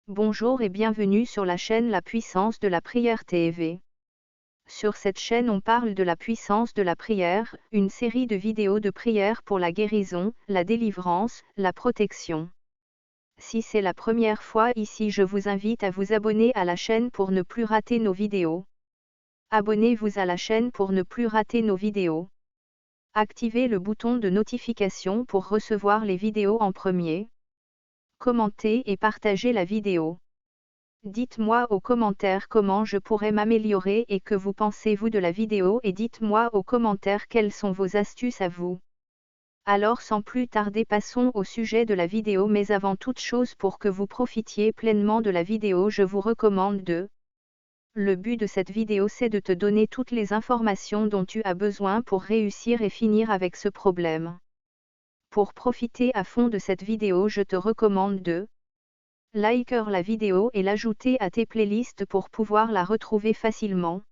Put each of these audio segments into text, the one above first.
Bonjour et bienvenue sur la chaîne La Puissance de la Prière TV. Sur cette chaîne on parle de la puissance de la prière, une série de vidéos de prière pour la guérison, la délivrance, la protection. Si c'est la première fois ici, je vous invite à vous abonner à la chaîne pour ne plus rater nos vidéos. Abonnez-vous à la chaîne pour ne plus rater nos vidéos. Activez le bouton de notification pour recevoir les vidéos en premier. Commentez et partagez la vidéo. Dites-moi aux commentaires comment je pourrais m'améliorer et que vous pensez-vous de la vidéo, et dites-moi aux commentaires quelles sont vos astuces à vous. Alors sans plus tarder, passons au sujet de la vidéo, mais avant toute chose, pour que vous profitiez pleinement de la vidéo, je vous recommande de... Le but de cette vidéo, c'est de te donner toutes les informations dont tu as besoin pour réussir et finir avec ce problème. Pour profiter à fond de cette vidéo, je te recommande de liker la vidéo et l'ajouter à tes playlists pour pouvoir la retrouver facilement.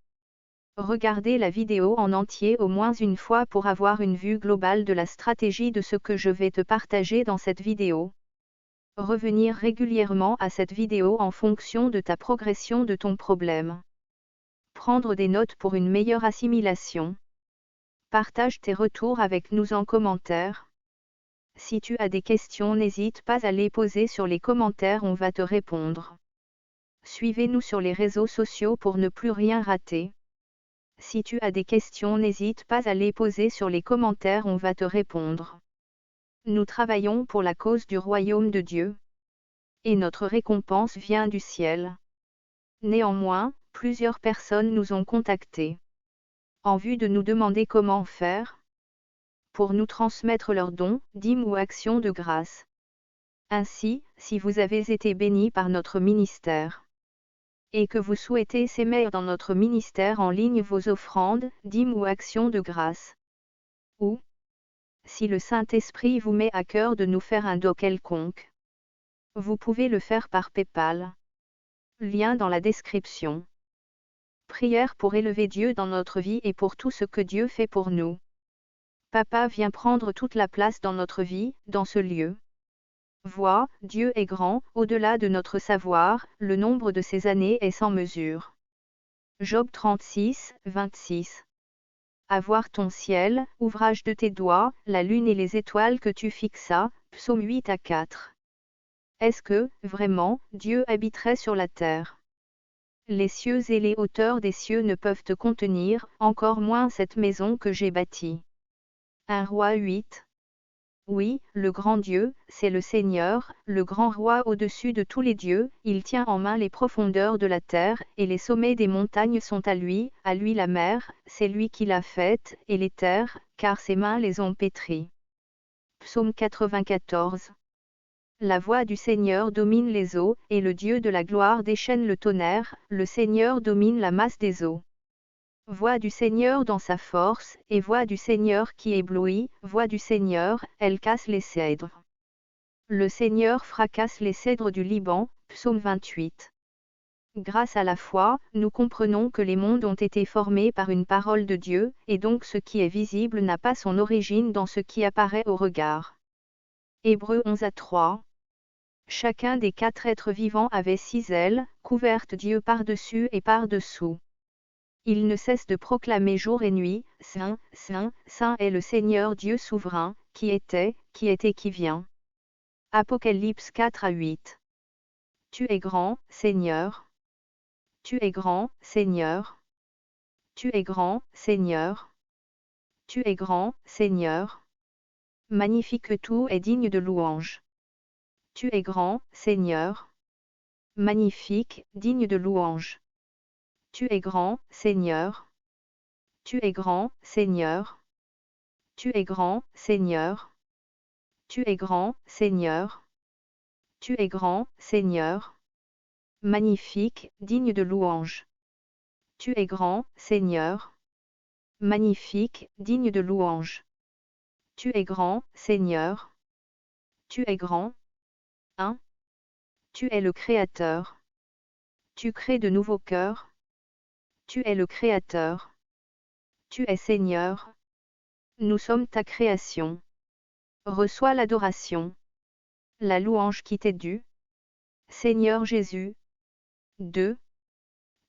Regardez la vidéo en entier au moins une fois pour avoir une vue globale de la stratégie de ce que je vais te partager dans cette vidéo. Revenir régulièrement à cette vidéo en fonction de ta progression de ton problème. Prendre des notes pour une meilleure assimilation. Partage tes retours avec nous en commentaire. Si tu as des questions, n'hésite pas à les poser sur les commentaires, on va te répondre. Suivez-nous sur les réseaux sociaux pour ne plus rien rater. Si tu as des questions, n'hésite pas à les poser sur les commentaires, on va te répondre. Nous travaillons pour la cause du royaume de Dieu. Et notre récompense vient du ciel. Néanmoins, plusieurs personnes nous ont contactés en vue de nous demander comment faire pour nous transmettre leurs dons, dîmes ou actions de grâce. Ainsi, si vous avez été bénis par notre ministère et que vous souhaitez s'aimer dans notre ministère en ligne vos offrandes, dîmes ou actions de grâce, ou si le Saint-Esprit vous met à cœur de nous faire un don quelconque, vous pouvez le faire par PayPal. Lien dans la description. Prière pour élever Dieu dans notre vie et pour tout ce que Dieu fait pour nous. Papa vient prendre toute la place dans notre vie, dans ce lieu. Vois, Dieu est grand, au-delà de notre savoir, le nombre de ses années est sans mesure. Job 36, 26. À voir ton ciel, ouvrage de tes doigts, la lune et les étoiles que tu fixas, Psaume 8 à 4. Est-ce que, vraiment, Dieu habiterait sur la terre? Les cieux et les hauteurs des cieux ne peuvent te contenir, encore moins cette maison que j'ai bâtie. 1 Roi 8. Oui, le grand Dieu, c'est le Seigneur, le grand roi au-dessus de tous les dieux, il tient en main les profondeurs de la terre, et les sommets des montagnes sont à lui la mer, c'est lui qui l'a faite, et les terres, car ses mains les ont pétries. Psaume 94. La voix du Seigneur domine les eaux, et le Dieu de la gloire déchaîne le tonnerre, le Seigneur domine la masse des eaux. Voix du Seigneur dans sa force, et voix du Seigneur qui éblouit, voix du Seigneur, elle casse les cèdres. Le Seigneur fracasse les cèdres du Liban, Psaume 28. Grâce à la foi, nous comprenons que les mondes ont été formés par une parole de Dieu, et donc ce qui est visible n'a pas son origine dans ce qui apparaît au regard. Hébreux 11 à 3. Chacun des 4 êtres vivants avait 6 ailes, couvertes Dieu par-dessus et par-dessous. Il ne cesse de proclamer jour et nuit, Saint, Saint, Saint est le Seigneur Dieu souverain, qui était, qui vient. Apocalypse 4 à 8. Tu es grand, Seigneur. Tu es grand, Seigneur. Tu es grand, Seigneur. Tu es grand, Seigneur. Magnifique, tout est digne de louange. Tu es grand, Seigneur. Magnifique, digne de louange. Tu es grand, Seigneur. Tu es grand, Seigneur. Tu es grand, Seigneur. Tu es grand, Seigneur. Tu es grand, Seigneur. Magnifique, digne de louange. Tu es grand, Seigneur. Magnifique, digne de louange. Tu es grand, Seigneur. Tu es grand. 1. Tu es le Créateur. Tu crées de nouveaux cœurs. Tu es le Créateur. Tu es Seigneur. Nous sommes ta création. Reçois l'adoration. La louange qui t'est due. Seigneur Jésus. 2.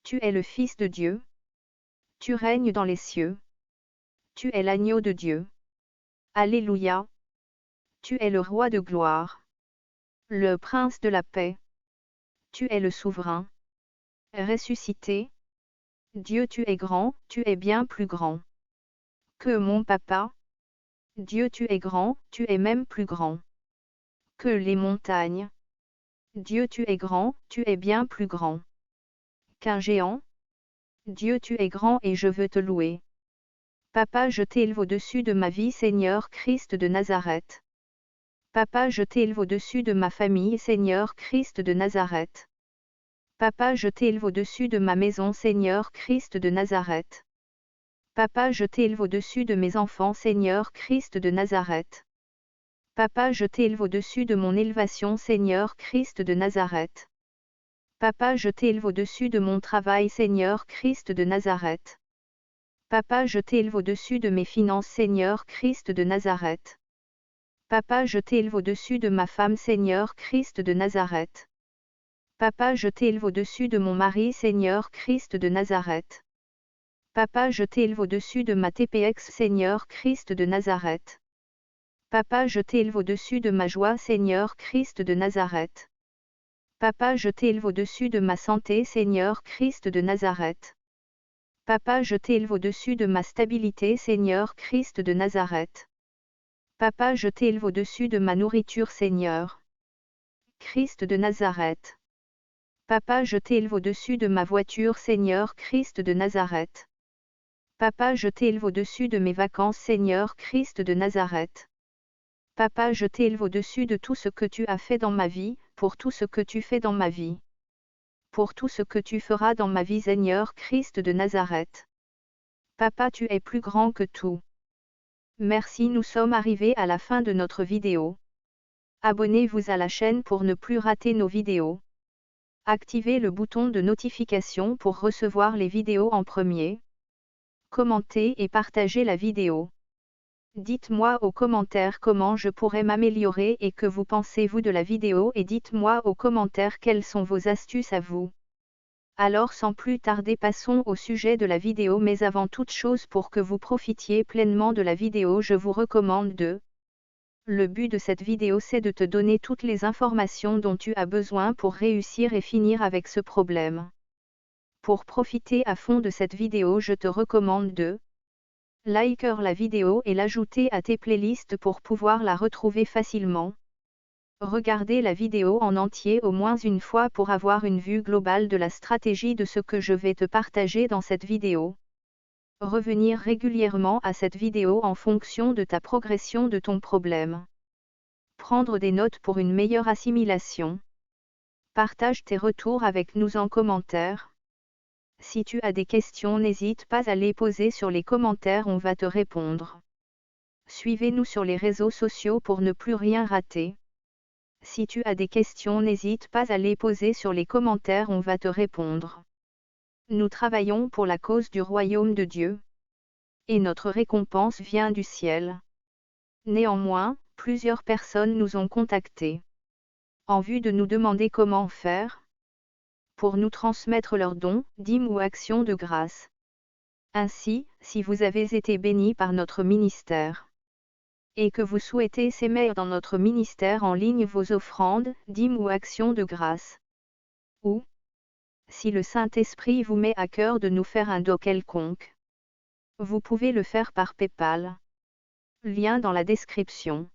Tu es le Fils de Dieu. Tu règnes dans les cieux. Tu es l'agneau de Dieu. Alléluia. Tu es le roi de gloire. Le prince de la paix. Tu es le souverain. Ressuscité. Dieu, tu es grand, tu es bien plus grand que mon papa. Dieu, tu es grand, tu es même plus grand que les montagnes. Dieu, tu es grand, tu es bien plus grand qu'un géant. Dieu, tu es grand et je veux te louer. Papa, je t'élève au-dessus de ma vie, Seigneur Christ de Nazareth. Papa, je t'élève au-dessus de ma famille, Seigneur Christ de Nazareth. Papa, je t'élève au-dessus de ma maison, Seigneur Christ de Nazareth. Papa, je t'élève au-dessus de mes enfants, Seigneur Christ de Nazareth. Papa, je t'élève au-dessus de mon élévation, Seigneur Christ de Nazareth. Papa, je t'élève au-dessus de mon travail, Seigneur Christ de Nazareth. Papa, je t'élève au-dessus de mes finances, Seigneur Christ de Nazareth. Papa, je t'élève au-dessus de ma femme, Seigneur Christ de Nazareth. Papa, je t'élève au-dessus de mon mari, Seigneur Christ de Nazareth. Papa, je t'élève au-dessus de ma TPX, Seigneur Christ de Nazareth. Papa, je t'élève au-dessus de ma joie, Seigneur Christ de Nazareth. Papa, je t'élève au-dessus de ma santé, Seigneur Christ de Nazareth. Papa, je t'élève au-dessus de ma stabilité, Seigneur Christ de Nazareth. Papa, je t'élève au-dessus de ma nourriture, Seigneur Christ de Nazareth. Papa, je t'élève au-dessus de ma voiture, Seigneur Christ de Nazareth. Papa, je t'élève au-dessus de mes vacances, Seigneur Christ de Nazareth. Papa, je t'élève au-dessus de tout ce que tu as fait dans ma vie, pour tout ce que tu fais dans ma vie. Pour tout ce que tu feras dans ma vie, Seigneur Christ de Nazareth. Papa, tu es plus grand que tout. Merci, nous sommes arrivés à la fin de notre vidéo. Abonnez-vous à la chaîne pour ne plus rater nos vidéos. Activez le bouton de notification pour recevoir les vidéos en premier. Commentez et partagez la vidéo. Dites-moi aux commentaires comment je pourrais m'améliorer et que vous pensez-vous de la vidéo et dites-moi aux commentaires quelles sont vos astuces à vous. Alors sans plus tarder, passons au sujet de la vidéo, mais avant toute chose, pour que vous profitiez pleinement de la vidéo, je vous recommande de... Le but de cette vidéo, c'est de te donner toutes les informations dont tu as besoin pour réussir et finir avec ce problème. Pour profiter à fond de cette vidéo, je te recommande de liker la vidéo et l'ajouter à tes playlists pour pouvoir la retrouver facilement. Regardez la vidéo en entier au moins une fois pour avoir une vue globale de la stratégie de ce que je vais te partager dans cette vidéo. Revenir régulièrement à cette vidéo en fonction de ta progression de ton problème. Prendre des notes pour une meilleure assimilation. Partage tes retours avec nous en commentaire. Si tu as des questions, n'hésite pas à les poser sur les commentaires, on va te répondre. Suivez-nous sur les réseaux sociaux pour ne plus rien rater. Si tu as des questions, n'hésite pas à les poser sur les commentaires, on va te répondre. Nous travaillons pour la cause du royaume de Dieu. Et notre récompense vient du ciel. Néanmoins, plusieurs personnes nous ont contactés en vue de nous demander comment faire pour nous transmettre leurs dons, dîmes ou actions de grâce. Ainsi, si vous avez été bénis par notre ministère et que vous souhaitez s'aimer dans notre ministère en ligne vos offrandes, dîmes ou actions de grâce, ou si le Saint-Esprit vous met à cœur de nous faire un don quelconque, vous pouvez le faire par PayPal. Lien dans la description.